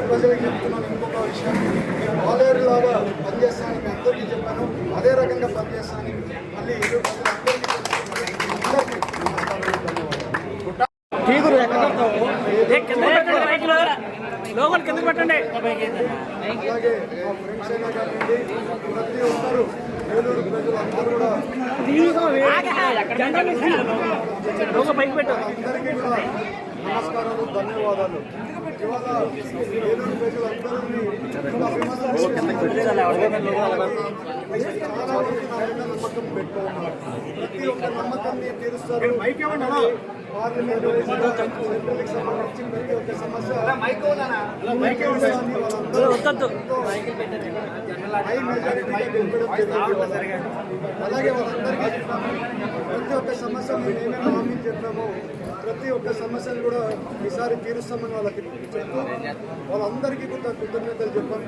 ప్రజలకు చెప్తున్నాను ఇంకొక విషయం, నేను వాలేరులాగా పనిచేస్తానని మీ అందరికీ చెప్పాను, అదే రకంగా పనిచేస్తానని మళ్ళీ ఏలూరు పెట్టండి. అలాగే మా ఫ్రెండ్స్ అయినా కానివ్వండి, ప్రతి ఒక్కరు ఏలూరు ప్రజలు అందరూ కూడా అందరికీ కూడా నమస్కారాలు, ధన్యవాదాలు. ఇవాళ ఏలూరు ప్రజలందరినీ చాలా నమ్మకం పెట్టుకున్నారు. ప్రతి ఒక్క నమ్మకాన్ని తీరుస్తారు. పార్లమెంట్ సెంట్రల్కి సంబంధించి ప్రతి ఒక్క సమస్య హై మెజారిటీగా అలాగే వాళ్ళందరికీ చెప్పాము. ప్రతి ఒక్క సమస్య మేము ఏమేమి హామీ చెప్పామో ప్రతి ఒక్క సమస్యను కూడా ఈసారి తీరుస్తామని వాళ్ళకి చెప్తూ వాళ్ళందరికీ కూడా కృతజ్ఞతలు చెప్పాం.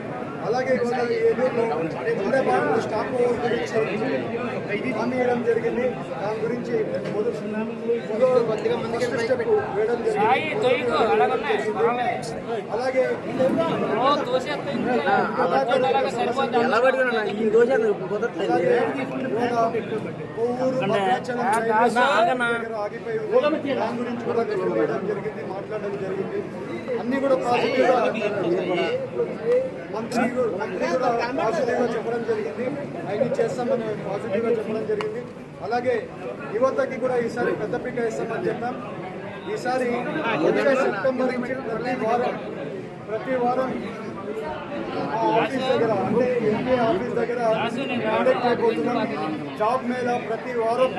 అలాగే ఇవాళ ఏలూరులో ఉండే భాగంలో స్టాప్ ఓవర్ గురించి హామీ ఇవ్వడం జరిగింది. దాని గురించి స్టెప్ వేయడం జరిగింది. అలాగే ఆగిపోయి దాని గురించి కూడా వేయడం జరిగింది, మాట్లాడడం జరిగింది. అన్ని కూడా పాజిటివ్గా మంత్రి కూడా పాజిటివ్గా చెప్పడం జరిగింది. అవన్నీ చేస్తామని పాజిటివ్గా చెప్పడం జరిగింది. అలాగే యువతకి కూడా ఈసారి పెద్దపీట ఇస్తామని చెప్పాం. ఈసారి వచ్చే సెప్టెంబర్ నుంచి ప్రతి వారం ఆఫీస్ దగ్గర అంటే ఎంపీ ఆఫీస్ దగ్గర కండక్ట్ అయిపోతున్నాం. జాబ్ మేళా ప్రతి వారం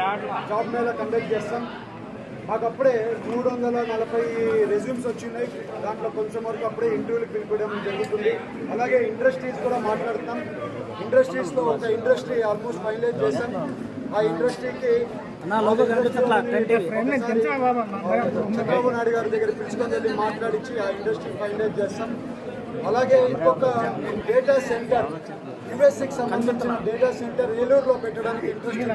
జాబ్ మేళా కండక్ట్ చేస్తాం. మాకు అప్పుడే 340 రెజ్యూమ్స్ వచ్చినాయి. దాంట్లో కొంచెం వరకు అప్పుడే ఇంటర్వ్యూలకు పిలిపించడం జరుగుతుంది. అలాగే ఇండస్ట్రీస్ కూడా మాట్లాడుతాం. ఇండస్ట్రీస్లో ఒక ఇండస్ట్రీ ఆల్మోస్ట్ ఫైనలైజ్ చేశాం. ఆ ఇండస్ట్రీకి చంద్రబాబు నాయుడు గారి దగ్గర పిలుచుకొని వెళ్ళి మాట్లాడించి ఆ ఇండస్ట్రీ ఫైనలైజ్ చేస్తాం. అలాగే ఇంకొక డేటా సెంటర్ యుఎస్కి సంబంధించిన డేటా సెంటర్ ఏలూరులో పెట్టడానికి ఇంట్రెస్ట్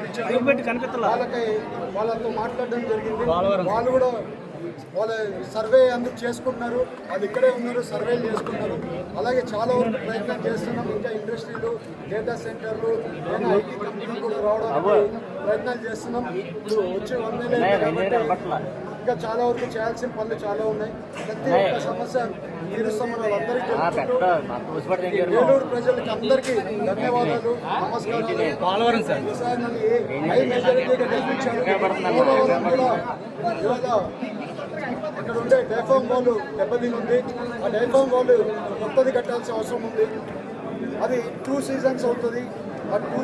వాళ్ళతో మాట్లాడడం జరిగింది. వాళ్ళు కూడా వాళ్ళ సర్వే అందుకు చేసుకుంటున్నారు. వాళ్ళు ఇక్కడే ఉన్నారు, సర్వేలు చేసుకుంటారు. అలాగే చాలా వరకు ప్రయత్నం చేస్తున్నాం. ఇంకా ఇండస్ట్రీలు, డేటా సెంటర్లు, ఐటీ కంపెనీలు కూడా రావడానికి ప్రయత్నాలు చేస్తున్నాం. ఇప్పుడు వచ్చే 1 నెల ఇంకా చాలా వరకు చేయాల్సిన పనులు చాలా ఉన్నాయి. ప్రతి ఒక్క సమస్య తీరుస్తామని వాళ్ళందరికీ ఏలూరు ప్రజలకి అందరికీ ధన్యవాదాలు, నమస్కారాలు. ఇక్కడ ఉండే డైఫామ్ వాల్ దెబ్బతిని ఉంది. ఆ డైఫామ్ వాల్ కొత్తది కట్టాల్సిన అవసరం ఉంది. అది 2 సీజన్స్ అవుతుంది. ఆ 2